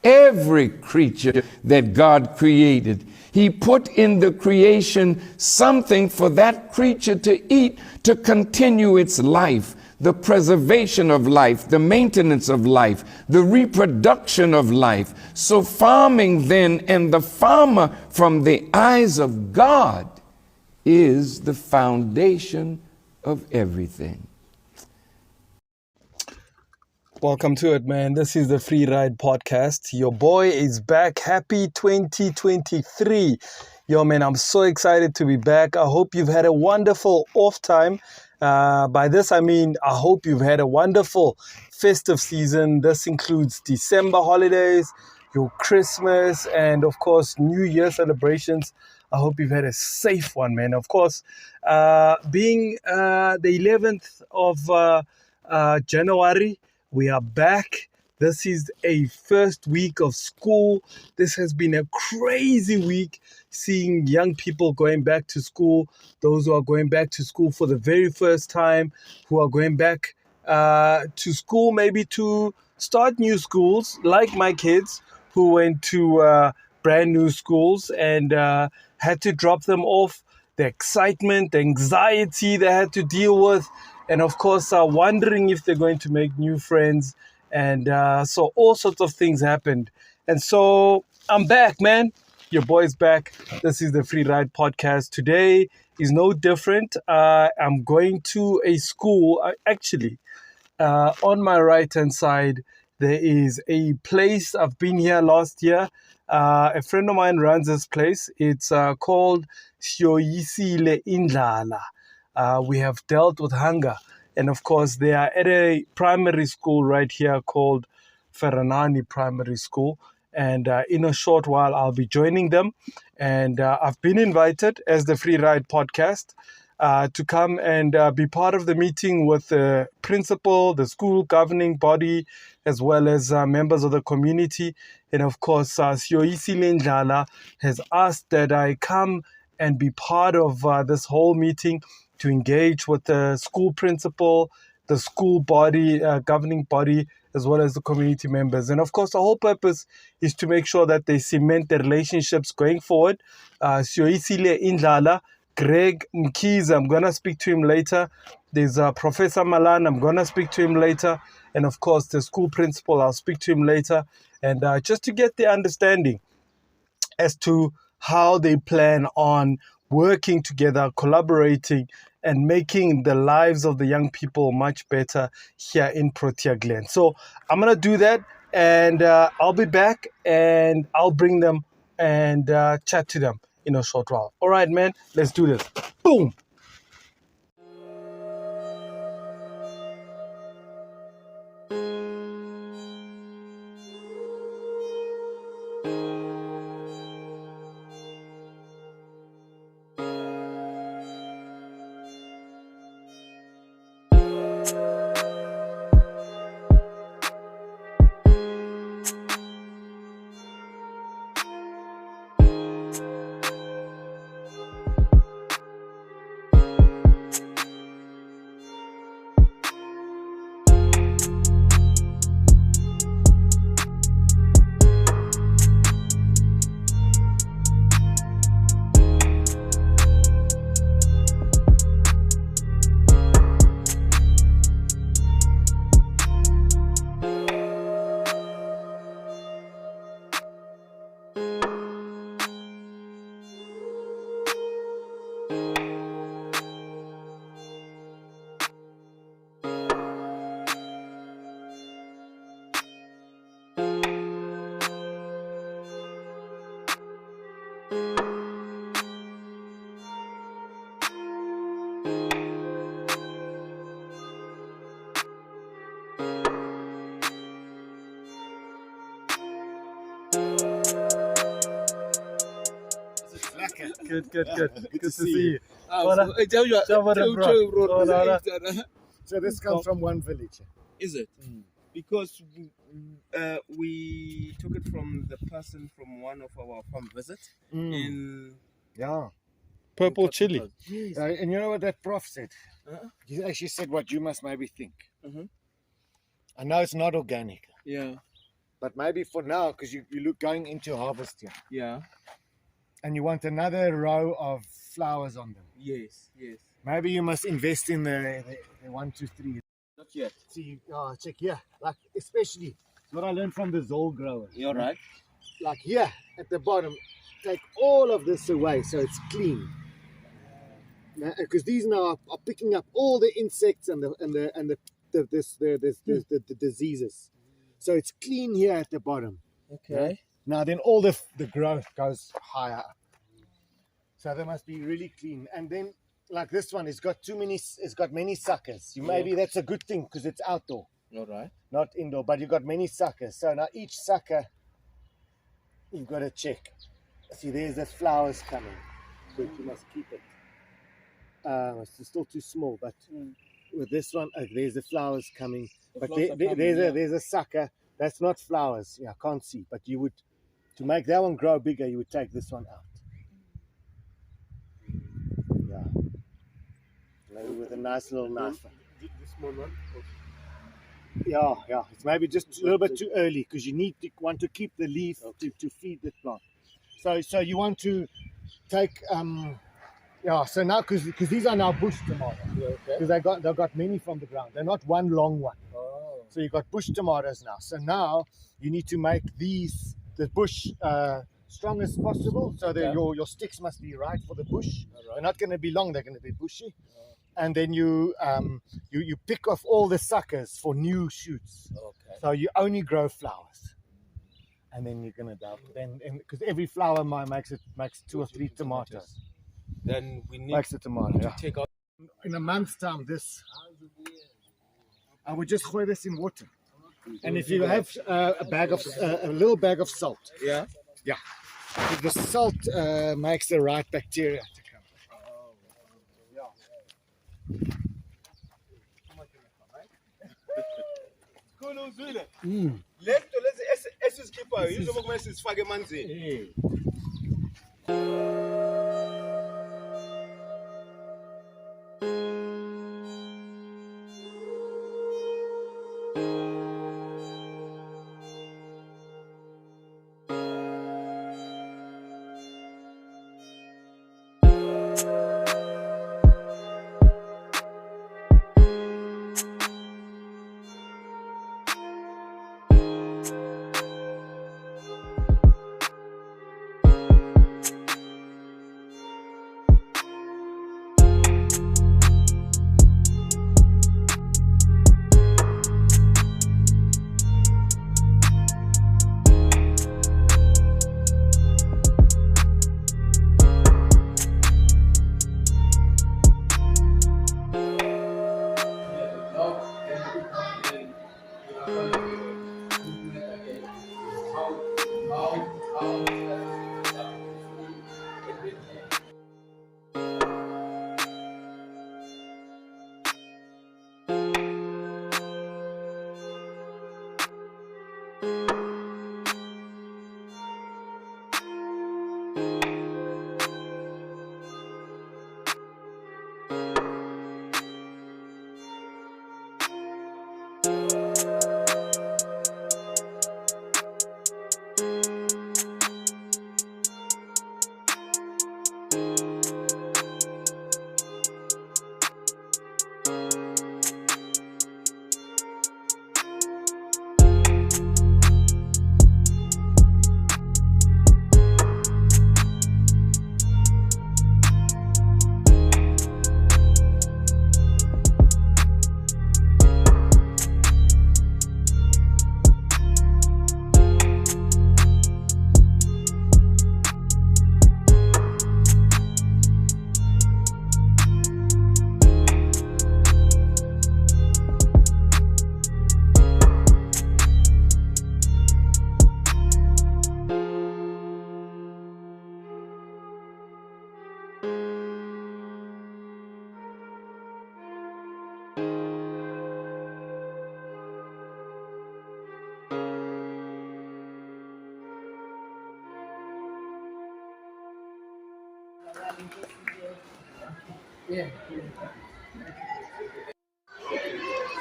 every creature that God created. He put in the creation something for that creature to eat to continue its life, the preservation of life, the maintenance of life, the reproduction of life. So farming then, and the farmer from the eyes of God, is the foundation of everything. Welcome to it, man. This is the Free Ride Podcast. Your boy is back. Happy 2023. Yo, man, I'm so excited to be back. I hope you've had a wonderful off time. By this, I mean, I hope you've had a wonderful festive season. This includes December holidays, your Christmas, and of course, New Year celebrations. I hope you've had a safe one, man. Of course, being the 11th of January, we are back. This is a first week of school. This has been a crazy week, seeing young people going back to school, those who are going back to school for the very first time, who are going back to school maybe to start new schools, like my kids who went to brand new schools and had to drop them off, the excitement, the anxiety they had to deal with, and of course wondering if they're going to make new friends. And so all sorts of things happened. And so I'm back, man. Your boy's back. This is the Free Ride Podcast. Today is no different. I'm going to a school. Actually, on my right-hand side, there is a place. I've been here last year. A friend of mine runs this place. It's called Siyoyisile Indlala. We have dealt with hunger. And of course, they are at a primary school right here called Faranani Primary School. And in a short while, I'll be joining them. And I've been invited as the Free Ride Podcast to come and be part of the meeting with the principal, the school governing body, as well as members of the community. And of course, Siyoyisile Indlala has asked that I come and be part of this whole meeting to engage with the school principal, the school body, governing body, as well as the community members. And of course, the whole purpose is to make sure that they cement their relationships going forward. Siyoyisile Indlala, Greg Mkiza, I'm going to speak to him later. There's Professor Malan, I'm going to speak to him later. And of course, the school principal, I'll speak to him later. And just to get the understanding as to how they plan on working together, collaborating, and making the lives of the young people much better here in Protea Glen. So I'm going to do that, and I'll be back, and I'll bring them and chat to them in a short while. All right, man, let's do this. Boom. Good. Good to see you. So this comes from one village. Is it? Because we took it from the person from one of our farm visits in Purple chili. Yes. And you know what that prof said? He actually said what you must maybe think. I know it's not organic, Yeah. But maybe for now, because you look going into harvest here, Yeah. and you want another row of flowers on them. Yes. Yes. Maybe you must invest in the 1, 2, 3. Not yet. See, check here, like especially what I learned from the Zol grower. You're right. Like here at the bottom, take all of this away so it's clean. Because these now are picking up all the insects and the diseases. So it's clean here at the bottom. Okay. Now then all the growth goes higher up. So they must be really clean. And then like this one, it's got many suckers. Maybe that's a good thing because it's outdoor. All right. Not indoor, but you've got many suckers. So now each sucker, you've got to check. See, there's the flowers coming. But you must keep it. It's still too small, but with this one, there's the flowers coming. But there's a sucker. That's not flowers. Yeah, I can't see. But you would, to make that one grow bigger, you would take this one out. Yeah. Maybe with a nice little knife. This small one. Yeah. It's maybe just a little bit too early because you want to keep the leaf to feed the plant. So you want to take so now because these are now bush tomatoes. Because they've got many from the ground. They're not one long one. Oh. So you've got bush tomatoes now. So now you need to make the bush strong as possible. So that your sticks must be right for the bush. Right. They're not going to be long. They're going to be bushy. And then you pick off all the suckers for new shoots. Okay. So you only grow flowers, and then you're gonna because every flower makes 2 or 3 tomatoes. Then we need Makes a tomato. to take out. In a month's time, I would just throw this in water, and if you have a little bag of salt, Yeah. the salt makes the right bacteria to come. Khona uzwile. Lento lezi esizikhiphayo yizo okumele sizifake emanzini.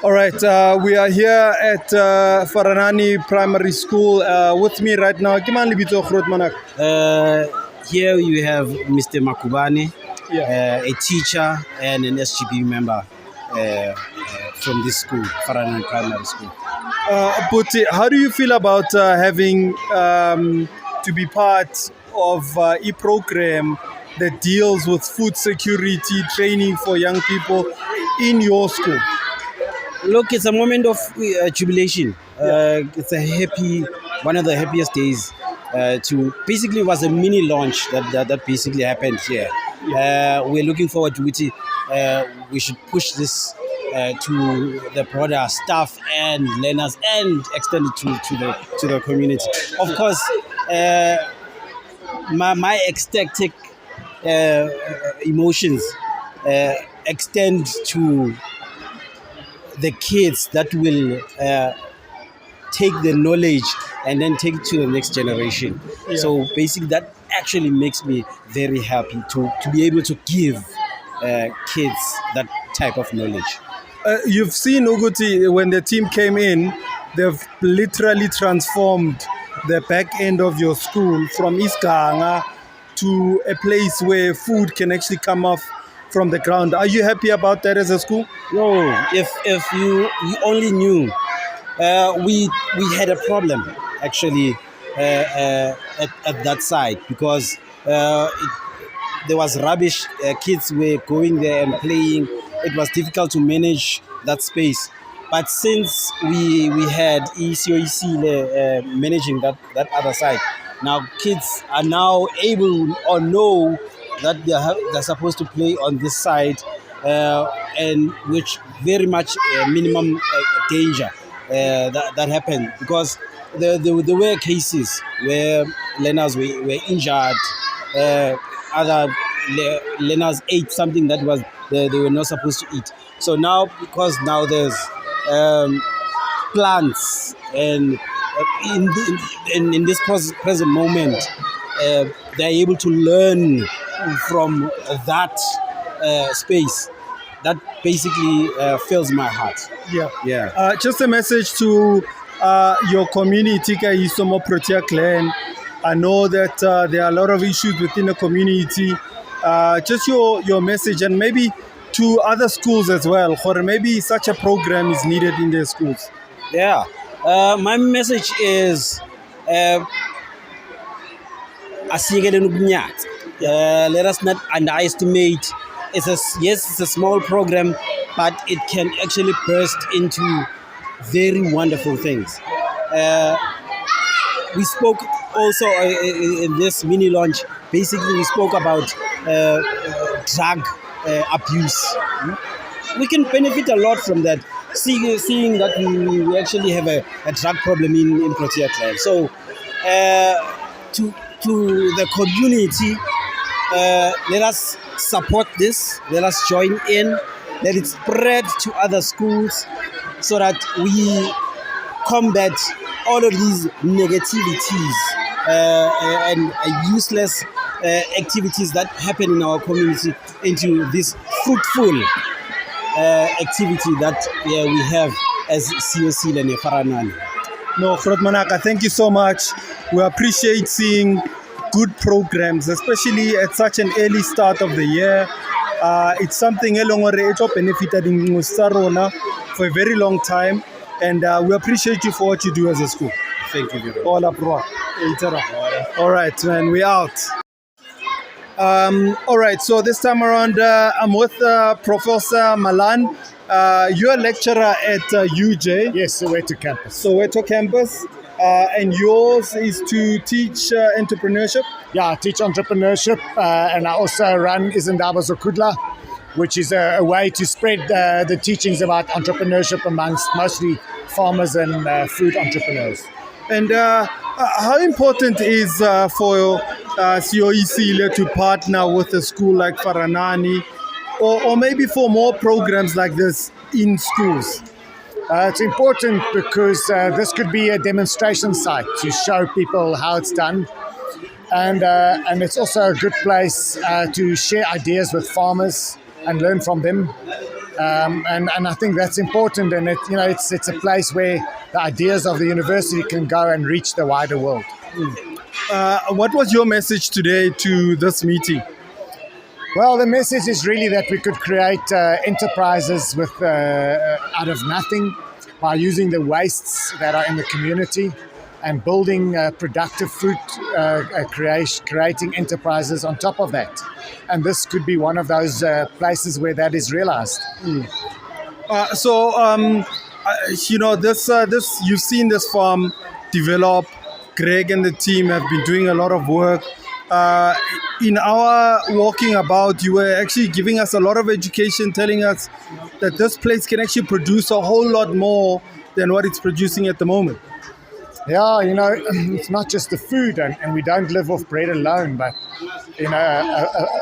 All right, we are here at Faranani Primary School. With me right now, Here you have Mr. Makubane, Yeah. a teacher and an SGB member from this school, Faranani Primary School. But how do you feel about having to be part of a program that deals with food security training for young people in your school? Look, it's a moment of jubilation. It's one of the happiest days. Basically, it was a mini launch that basically happened here. We're looking forward to it. We should push this to the broader staff and learners and extend it to the community. Of course, my ecstatic emotions extend to the kids that will take the knowledge and then take it to the next generation. Yeah. So basically that actually makes me very happy to be able to give kids that type of knowledge. You've seen Uguti, when the team came in, they've literally transformed the back end of your school from Iskanga to a place where food can actually come off from the ground. Are you happy about that as a school? No, if you only knew, we had a problem actually at that site because there was rubbish. Kids were going there and playing. It was difficult to manage that space. But since we had Siyoyisile managing that other side, now kids are now able or know that they're supposed to play on this side, and which very much minimum danger that happened, because there were cases where learners were injured, other learners ate something that was they were not supposed to eat. So now, because now there's plants and in this present moment, they're able to learn from that space. That basically fills my heart. Yeah. Just a message to your community, Isomo Protea Clan. I know that there are a lot of issues within the community. Just your message, and maybe to other schools as well, or maybe such a program is needed in their schools. Yeah. My message is let us not underestimate. It's a small program, but it can actually burst into very wonderful things. We spoke also in this mini launch. Basically, we spoke about drug abuse. We can benefit a lot from that, seeing that we actually have a drug problem in Protea Clan. So, to the community, let us support this. Let us join in. Let it spread to other schools so that we combat all of these negativities and useless activities that happen in our community into this fruitful activity that we have as Siyoyisile and Faranani. No, Frot Manaka, thank you so much. We appreciate seeing good programs, especially at such an early start of the year. It's something that benefited in Mustarona for a very long time, and we appreciate you for what you do as a school. Thank you very much. All up, bro. All right, man, we out. All right, so this time around, I'm with Professor Malan. You're a lecturer at UJ. Yes, Soweto campus. Soweto campus. And yours is to teach entrepreneurship? Yeah, I teach entrepreneurship, and I also run Izindaba zokudla, which is a way to spread the teachings about entrepreneurship amongst mostly farmers and food entrepreneurs. And how important is for Siyoyisile to partner with a school like Faranani, or maybe for more programs like this in schools? It's important because this could be a demonstration site to show people how it's done. And it's also a good place to share ideas with farmers and learn from them. And I think that's important, and it's a place where the ideas of the university can go and reach the wider world. What was your message today to this meeting? Well, the message is really that we could create enterprises with out of nothing by using the wastes that are in the community and building productive food, creating enterprises on top of that. And this could be one of those places where that is realized. This you've seen this farm develop. Greg and the team have been doing a lot of work. In our walking about, you were actually giving us a lot of education, telling us that this place can actually produce a whole lot more than what it's producing at the moment. Yeah, it's not just the food, and we don't live off bread alone, but an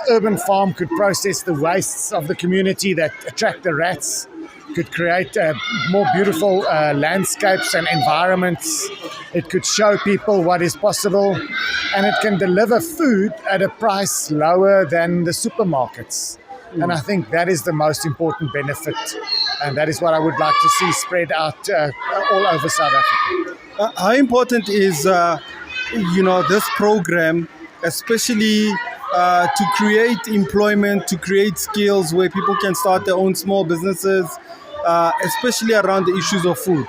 urban farm could process the wastes of the community that attract the rats, could create more beautiful landscapes and environments. It could show people what is possible, and it can deliver food at a price lower than the supermarkets. And I think that is the most important benefit, and that is what I would like to see spread out all over South Africa. How important is this program, especially to create employment, to create skills where people can start their own small businesses, especially around the issues of food?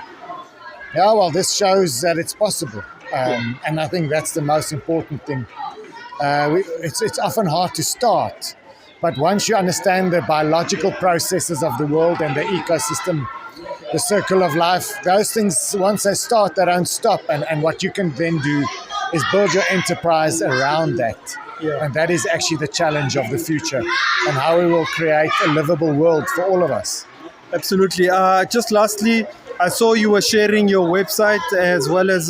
Yeah, well, this shows that it's possible, and I think that's the most important thing. It's often hard to start, but once you understand the biological processes of the world and the ecosystem, the circle of life, those things, once they start, they don't stop. And what you can then do is build your enterprise around that. Yeah. And that is actually the challenge of the future, and how we will create a livable world for all of us. Absolutely. Just lastly, I saw you were sharing your website as well as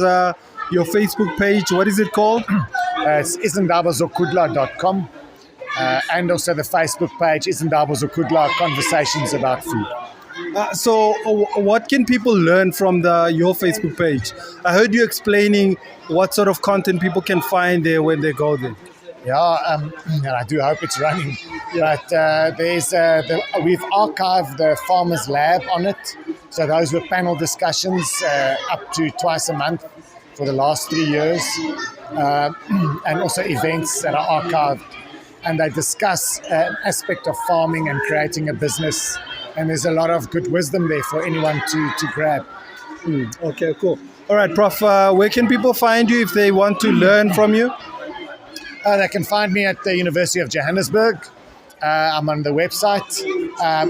your Facebook page. What is it called? It's izindaba.zokudla.com, and also the Facebook page, Izindaba Zokudla, Conversations About Food. So what can people learn from your Facebook page? I heard you explaining what sort of content people can find there when they go there. Yeah, and I do hope it's running. But we've archived the Farmers Lab on it. So those were panel discussions up to twice a month for the last 3 years. And also events that are archived. And they discuss an aspect of farming and creating a business. And there's a lot of good wisdom there for anyone to grab. Okay, cool. All right, Prof, where can people find you if they want to learn from you? They can find me at the University of Johannesburg. I'm on the website,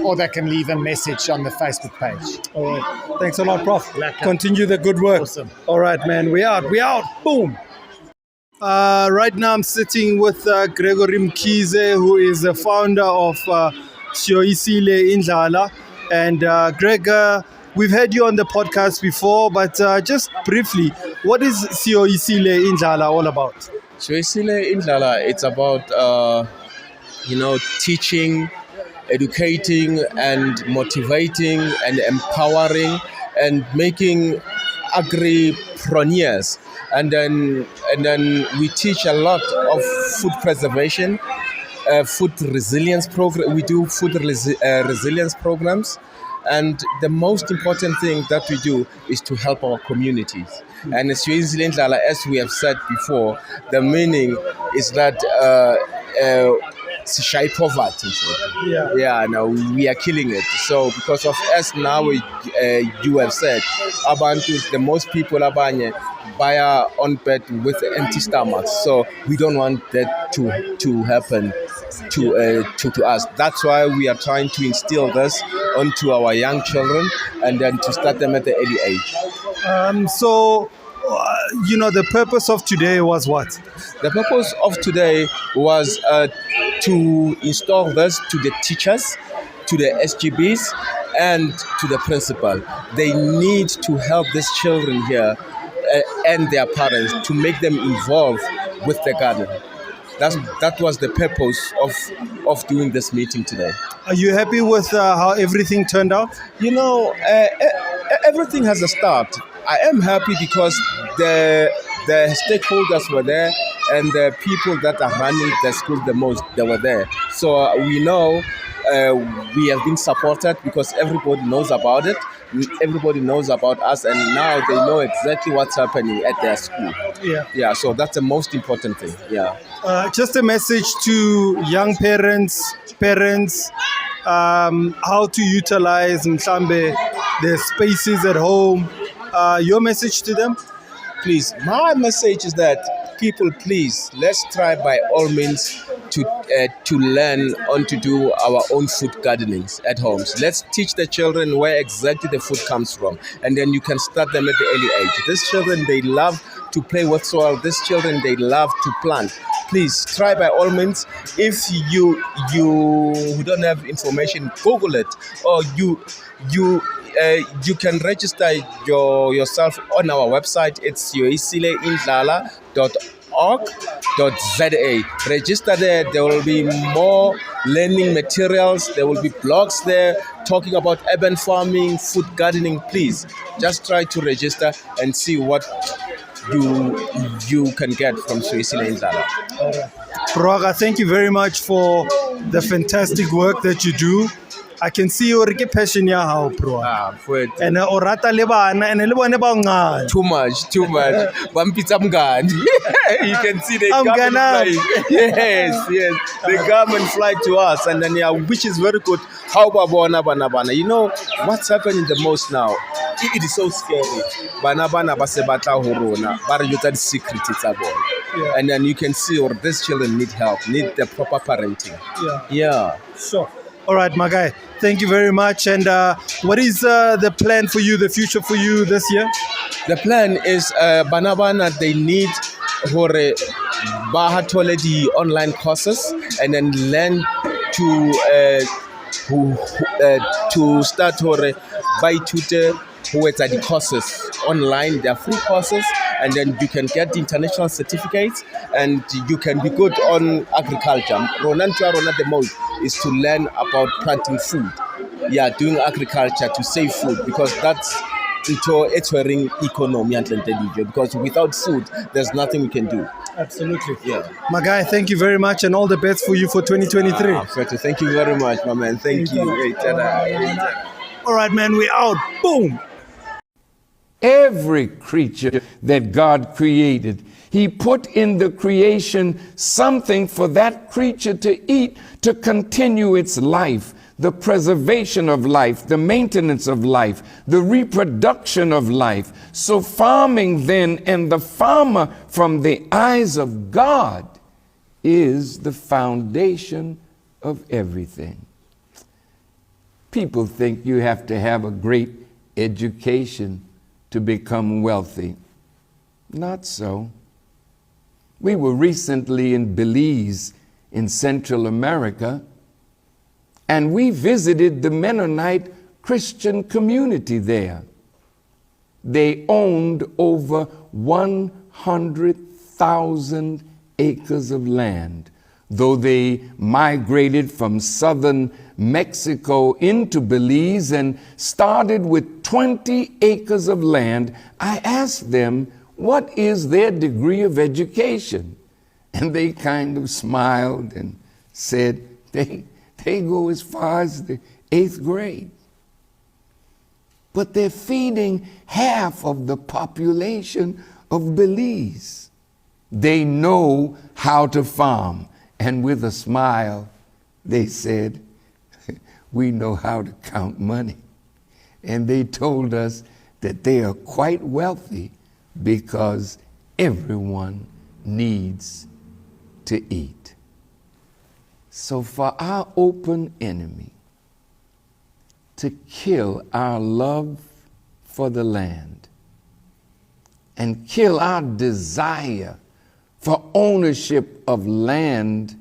or they can leave a message on the Facebook page. All right. Thanks a lot, Prof. Lekker. Continue the good work. Awesome. All right, man. We out. Boom. Right now I'm sitting with Gregory Mkhize, who is the founder of Siyoyisile Indlala. And Greg, we've had you on the podcast before, but just briefly, what is Siyoyisile Indlala all about? Siyoyisile Indlala, it's about, teaching, educating, and motivating, and empowering, and making agripreneurs. And then we teach a lot of food preservation, food resilience program. We do food resilience programs. And the most important thing that we do is to help our communities. And Siyoyisile Indlala, as we have said before, the meaning is that shy poverty. No, we are killing it. So because of us now, you have said, abantu, the most people abanye buy on bed with empty stomachs. So we don't want that to happen to us. That's why we are trying to instill this onto our young children, and then to start them at the early age. The purpose of today was what? The purpose of today was to install this to the teachers, to the SGBs, and to the principal. They need to help these children here and their parents to make them involved with the garden. That was the purpose of doing this meeting today. Are you happy with how everything turned out? Everything has a start. I am happy because the stakeholders were there, and the people that are running the school the most, they were there. So we know we have been supported because everybody knows about it. Everybody knows about us, and now they know exactly what's happening at their school. Yeah. So that's the most important thing. Yeah. Just a message to young parents, how to utilize mhlambe their spaces at home. Your message to them? Please, my message is that people, please, let's try by all means to learn on to do our own food gardenings at homes. Let's teach the children where exactly the food comes from, and then you can start them at the early age. These children, they love to play with soil. These children, they love to plant. Please try by all means. If you don't have information, Google it, or you can register yourself on our website. It's Siyoyisile Indlala.org.za. Register there. There will be more learning materials. There will be blogs there talking about urban farming, food gardening. Please just try to register and see what you can get from Siyoyisile Indlala. Broga, thank you very much for the fantastic work that you do. I can see your passion ya how bro. And orata le bana and le bone ba ngana. Too much. Bampitsa mngani. You can see they come and fly. Yes. They come and fly to us, and then which is very good. How babona bana. You know what's happening the most now? It is so scary. Bana ba se batla ho rona. Ba re jotsa di secret tsa bona. And then you can see these children need help, need the proper parenting. Yeah. Sure. All right, my guy. Thank you very much. And what is the plan for you, the future for you this year? The plan is Bana they need hore bahatole the online courses and then learn to start hore by tutor who at the courses online. They are free courses, and then you can get the international certificates, and you can be good on agriculture. Rona the most is to learn about planting food. Yeah, doing agriculture to save food, because that's into entering economy and because without food, there's nothing we can do. Absolutely. Yeah. My guy, thank you very much, and all the best for you for 2023. Thank you very much, my man. Thank you. All right, man, we out. Boom. Every creature that God created, He put in the creation something for that creature to eat to continue its life, the preservation of life, the maintenance of life, the reproduction of life. So farming then, and the farmer from the eyes of God, is the foundation of everything. People think you have to have a great education to become wealthy. Not so. We were recently in Belize in Central America, and we visited the Mennonite Christian community there. They owned over 100,000 acres of land. Though they migrated from southern Mexico into Belize and started with 20 acres of land, I asked them, what is their degree of education? And they kind of smiled and said, they go as far as the 8th grade. But they're feeding half of the population of Belize. They know how to farm. And with a smile, they said, we know how to count money. And they told us that they are quite wealthy because everyone needs to eat. So for our open enemy to kill our love for the land and kill our desire for ownership of land,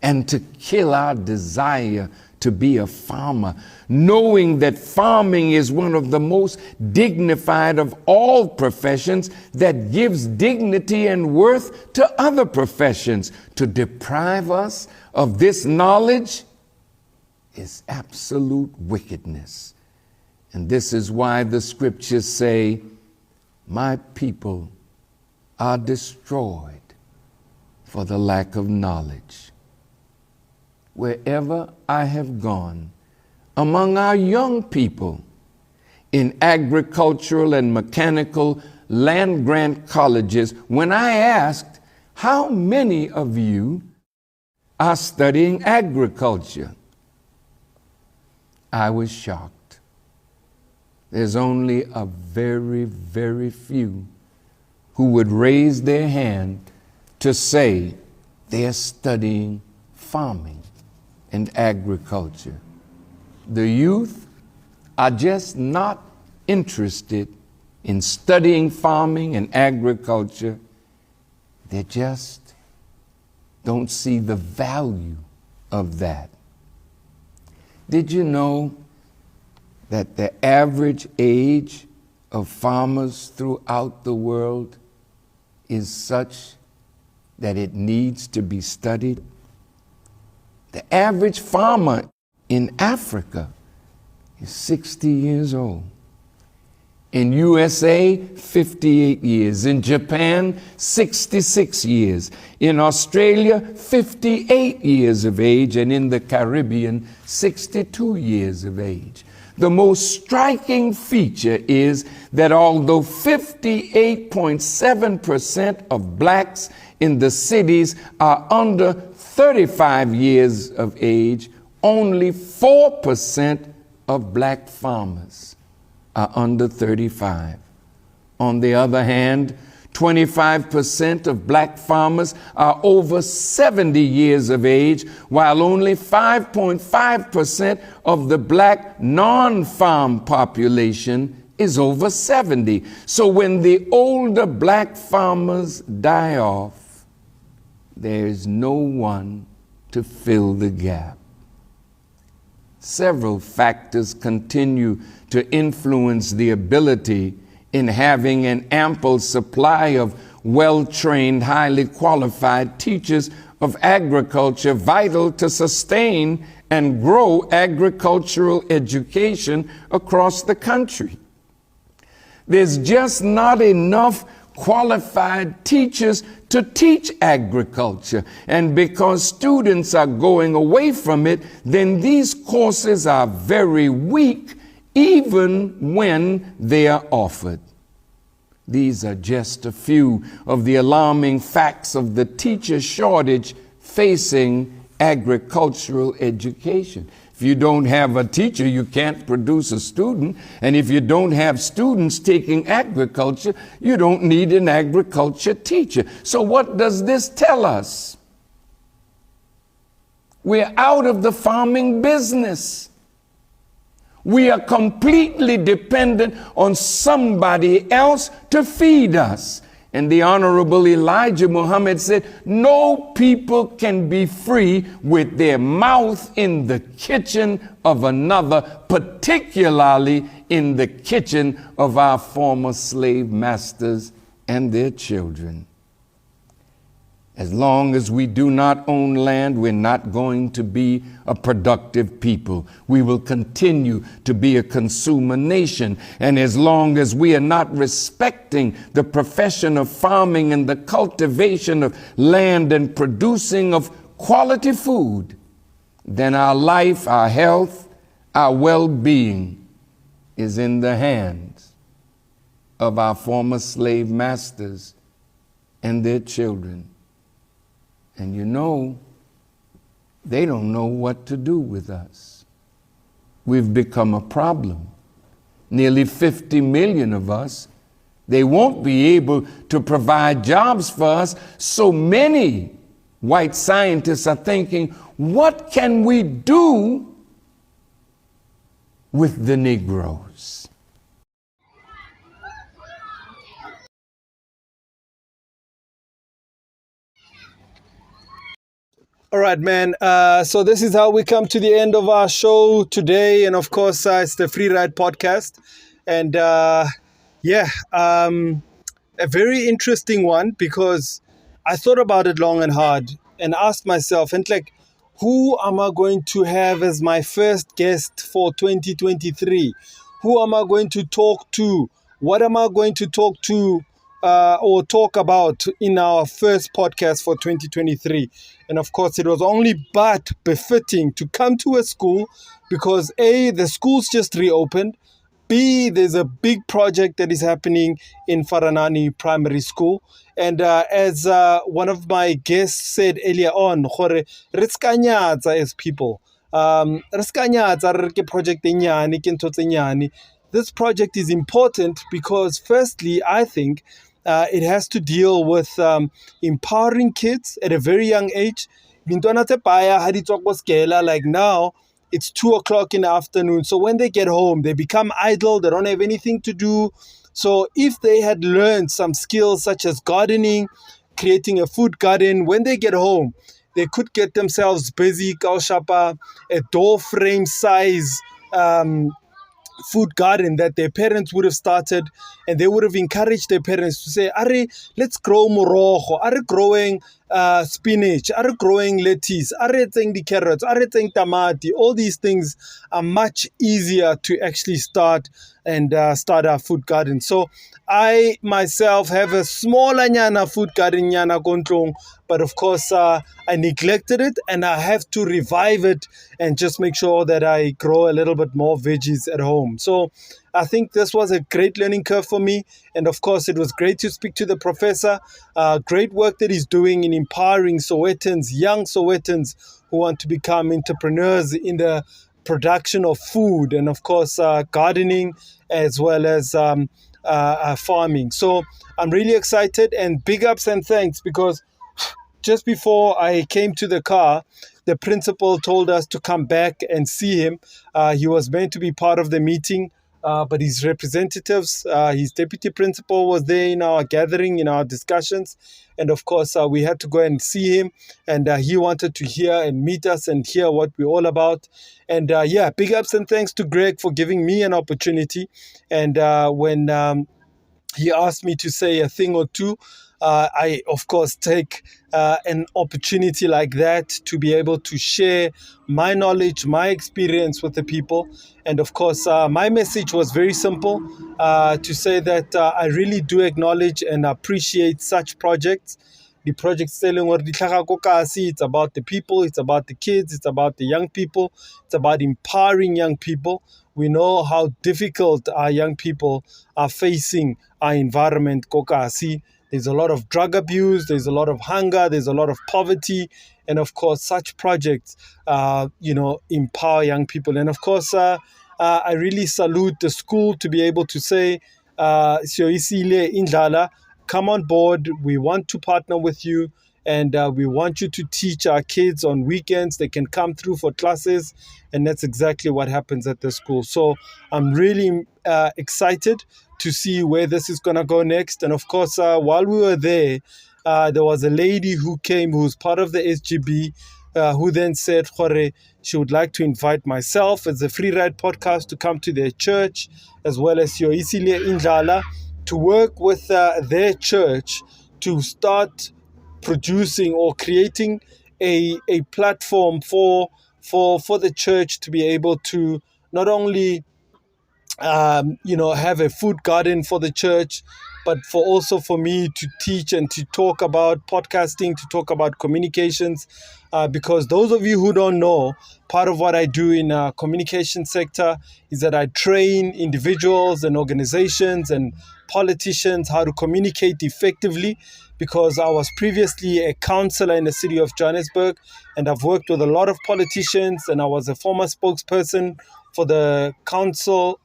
and to kill our desire to be a farmer, knowing that farming is one of the most dignified of all professions that gives dignity and worth to other professions. To deprive us of this knowledge is absolute wickedness. And this is why the scriptures say, my people are destroyed for the lack of knowledge. wherever I have gone, among our young people in agricultural and mechanical land-grant colleges, when I asked, how many of you are studying agriculture? I was shocked. There's only a very, very few who would raise their hand to say they're studying farming and agriculture. The youth are just not interested in studying farming and agriculture. They just don't see the value of that. Did you know that the average age of farmers throughout the world is such that it needs to be studied? The average farmer in Africa is 60 years old. In USA, 58 years. In Japan, 66 years. In Australia, 58 years of age. And in the Caribbean, 62 years of age. The most striking feature is that although 58.7% of blacks in the cities are under 35 years of age, only 4% of black farmers are under 35. On the other hand, 25% of black farmers are over 70 years of age, while only 5.5% of the black non-farm population is over 70. So when the older black farmers die off, there is no one to fill the gap. Several factors continue to influence the ability in having an ample supply of well-trained, highly qualified teachers of agriculture, vital to sustain and grow agricultural education across the country. There's just not enough qualified teachers to teach agriculture. And because students are going away from it, then these courses are very weak even when they are offered. These are just a few of the alarming facts of the teacher shortage facing agricultural education. If you don't have a teacher, you can't produce a student. And if you don't have students taking agriculture, you don't need an agriculture teacher. So what does this tell us? We're out of the farming business. We are completely dependent on somebody else to feed us. And the Honorable Elijah Muhammad said, no people can be free with their mouth in the kitchen of another, particularly in the kitchen of our former slave masters and their children. As long as we do not own land, we're not going to be a productive people. We will continue to be a consumer nation. And as long as we are not respecting the profession of farming and the cultivation of land and producing of quality food, then our life, our health, our well-being is in the hands of our former slave masters and their children. And you know, they don't know what to do with us. We've become a problem. Nearly 50 million of us. They won't be able to provide jobs for us. So many white scientists are thinking, what can we do with the Negroes? All right, man. So this is how we come to the end of our show today. And of course, it's the Free Ride podcast. And a very interesting one, because I thought about it long and hard and asked myself, and like, who am I going to have as my first guest for 2023? Who am I going to talk to? What am I going to talk to or talk about in our first podcast for 2023. And of course, it was only but befitting to come to a school because A, the school's just reopened. B, there's a big project that is happening in Faranani Primary School. And as one of my guests said earlier on, gore re ska nyatsa as people. Re ska nyatsa re re ke project e nyane, ke ntho tse nyane. This project is important because firstly, I think it has to deal with empowering kids at a very young age. Bintwana tse paya ha di tswa ko skela, like now, it's 2 o'clock in the afternoon. So when they get home, they become idle. They don't have anything to do. So if they had learned some skills such as gardening, creating a food garden, when they get home, they could get themselves busy, kaushapa, a door frame size food garden that their parents would have started, and they would have encouraged their parents to say, Are, let's grow morogo, are growing spinach, are growing lettuce, are eating the carrots, are eating tamati. All these things are much easier to actually start and start our food garden. So I myself have a smaller nyana food garden nyana kontlong, but of course I neglected it, and I have to revive it and just make sure that I grow a little bit more veggies at home. So I think this was a great learning curve for me, and of course it was great to speak to the professor. Great work that he's doing in empowering Sowetans, young Sowetans who want to become entrepreneurs in the production of food, and of course gardening, as well as farming. So I'm really excited, and big ups and thanks, because just before I came to the car, the principal told us to come back and see him. He was meant to be part of the meeting, but his representatives, his deputy principal was there in our gathering, in our discussions. And of course, we had to go and see him, and he wanted to hear and meet us and hear what we're all about. And yeah, big ups and thanks to Greg for giving me an opportunity. And when he asked me to say a thing or two, I, of course, take an opportunity like that to be able to share my knowledge, my experience with the people. And of course, my message was very simple, to say that I really do acknowledge and appreciate such projects. The project selling or it's about the people, it's about the kids, it's about the young people, it's about empowering young people. We know how difficult our young people are facing our environment, kokasi. There's a lot of drug abuse, there's a lot of hunger, there's a lot of poverty, and of course, such projects, empower young people. And of course, I really salute the school to be able to say, Siyoyisile Indlala, come on board. We want to partner with you, and we want you to teach our kids on weekends. They can come through for classes, and that's exactly what happens at the school. So I'm really excited to see where this is going to go next. And of course, while we were there was a lady who came who's part of the SGB, who then said, Jorge, she would like to invite myself as a Free Ride podcast to come to their church, as well as Siyoyisile Indlala, to work with their church to start producing or creating a platform for the church to be able to not only have a food garden for the church, but also for me to teach and to talk about podcasting, to talk about communications, because those of you who don't know, part of what I do in the communication sector is that I train individuals and organizations and politicians how to communicate effectively, because I was previously a councillor in the city of Johannesburg, and I've worked with a lot of politicians, and I was a former spokesperson for the council,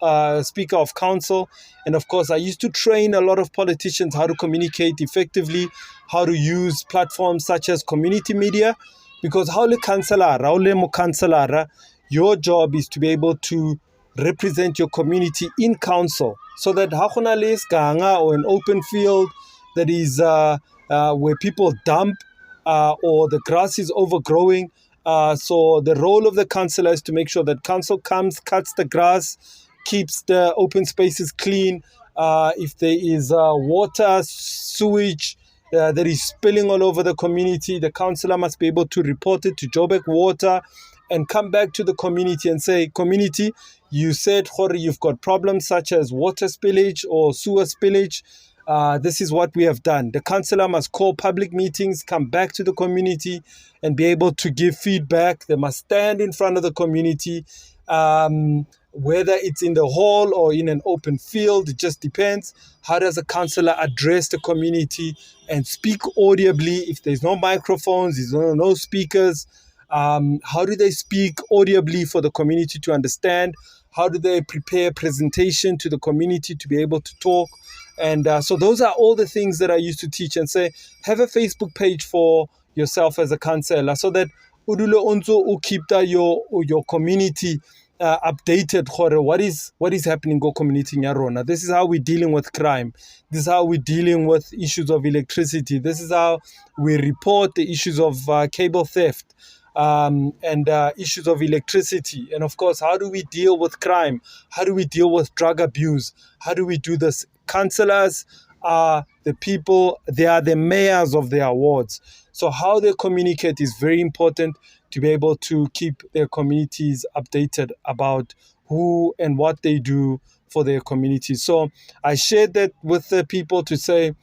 speaker of council. And of course, I used to train a lot of politicians how to communicate effectively, how to use platforms such as community media, because how le councillor, your job is to be able to represent your community in council, so that or an open field that is where people dump or the grass is overgrowing. So the role of the councillor is to make sure that council comes, cuts the grass, keeps the open spaces clean. If there is water, sewage that is spilling all over the community, the councillor must be able to report it to Joburg Water and come back to the community and say, community, you said, Jorge, you've got problems such as water spillage or sewer spillage. this is what we have done. The councillor must call public meetings, come back to the community, and be able to give feedback. They must stand in front of the community, whether it's in the hall or in an open field. It just depends. How does a councillor address the community and speak audibly? If there's no microphones, there's no speakers, how do they speak audibly for the community to understand? How do they prepare a presentation to the community to be able to talk? And so those are all the things that I used to teach and say, have a Facebook page for yourself as a councillor so that udulo onzo u keep your community updated. What is happening in community nya rona. This is how we're dealing with crime. This is how we're dealing with issues of electricity. This is how we report the issues of cable theft. And issues of electricity. And of course, how do we deal with crime? How do we deal with drug abuse? How do we do this? Councillors are the people, they are the mayors of their wards. So how they communicate is very important to be able to keep their communities updated about who and what they do for their communities. So I shared that with the people to say,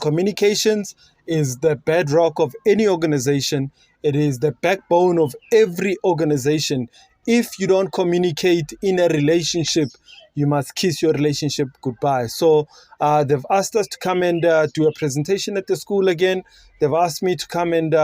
communications is the bedrock of any organization. It is the backbone of every organization. If you don't communicate in a relationship, you must kiss your relationship goodbye. So they've asked us to come and do a presentation at the school again. They've asked me to come and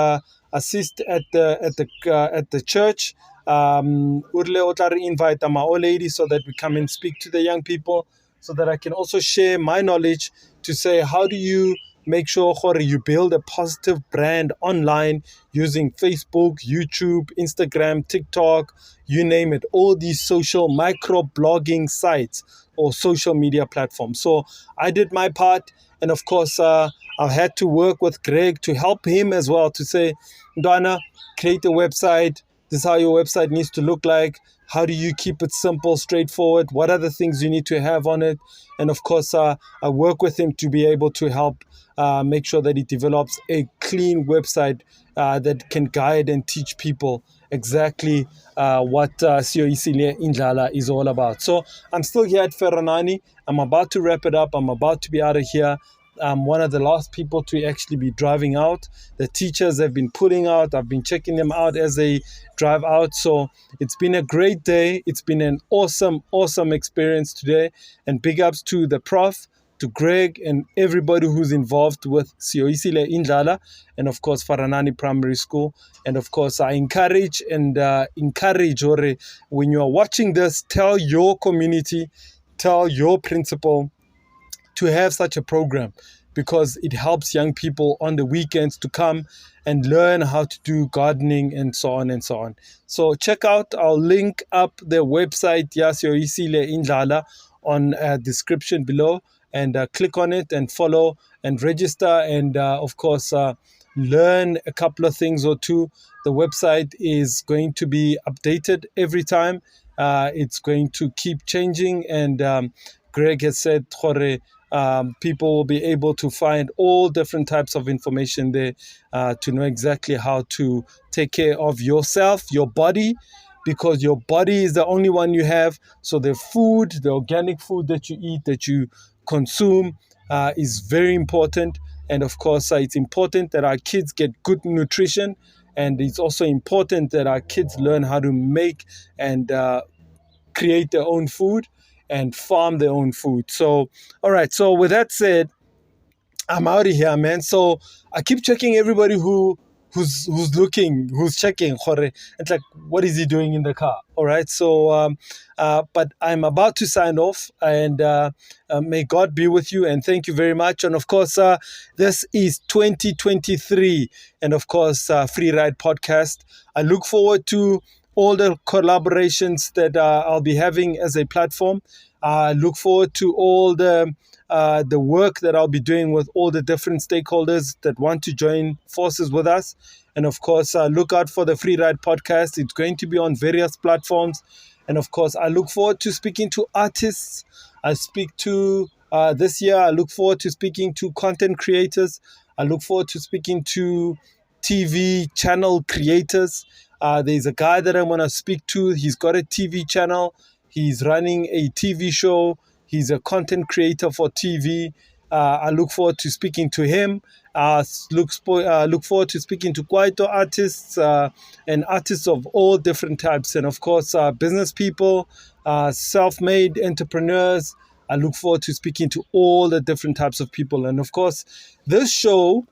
assist at the church. Urle otlari invite my old lady so that we come and speak to the young people, so that I can also share my knowledge to say, how do you make sure you build a positive brand online using Facebook, YouTube, Instagram, TikTok, you name it, all these social micro-blogging sites or social media platforms. So I did my part. And of course, I've had to work with Greg to help him as well to say, Ndwana, create a website. This is how your website needs to look like. How do you keep it simple, straightforward? What are the things you need to have on it? And of course, I work with him to be able to help make sure that he develops a clean website that can guide and teach people exactly what Siyoyisile Indlala is all about. So I'm still here at Faranani. I'm about to wrap it up. I'm about to be out of here. I'm one of the last people to actually be driving out. The teachers have been pulling out. I've been checking them out as they drive out. So it's been a great day. It's been an awesome, awesome experience today. And big ups to the prof, to Greg, and everybody who's involved with Siyoyisile Indlala, and of course Faranani Primary School. And of course I encourage Ore, when you are watching this, tell your community, tell your principal to have such a program, because it helps young people on the weekends to come and learn how to do gardening and so on and so on. So check out, I'll link up the website Siyoyisile Indlala on description below, and click on it and follow and register, and of course learn a couple of things or two. The website is going to be updated every time. It's going to keep changing, and Greg has said people will be able to find all different types of information there to know exactly how to take care of yourself, your body, because your body is the only one you have. So the food, the organic food that you eat, that you consume is very important. And of course, it's important that our kids get good nutrition. And it's also important that our kids learn how to make and create their own food and farm their own food. So, all right. So with that said, I'm out of here, man. So I keep checking everybody who's looking, who's checking. It's like, what is he doing in the car? All right. So, but I'm about to sign off, and may God be with you, and thank you very much. And of course, this is 2023, and of course, Free Ride Podcast. I look forward to all the collaborations that I'll be having as a platform. I look forward to all the work that I'll be doing with all the different stakeholders that want to join forces with us. And of course, look out for the Free Ride Podcast. It's going to be on various platforms. And of course, I look forward to speaking to artists. I speak to, this year, I look forward to speaking to content creators. I look forward to speaking to TV channel creators. There's a guy that I'm going to speak to. He's got a TV channel. He's running a TV show. He's a content creator for TV. I look forward to speaking to him. Look forward to speaking to Kwaito artists and artists of all different types, and of course, business people, self-made entrepreneurs. I look forward to speaking to all the different types of people, and of course, this show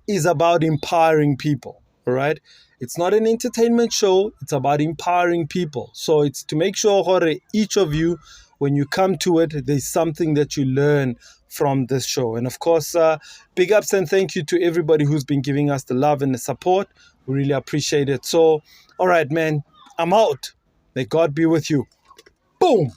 is about empowering people. All right. It's not an entertainment show. It's about empowering people. So it's to make sure each of you, when you come to it, there's something that you learn from this show. And of course, big ups and thank you to everybody who's been giving us the love and the support. We really appreciate it. So, all right, man, I'm out. May God be with you. Boom.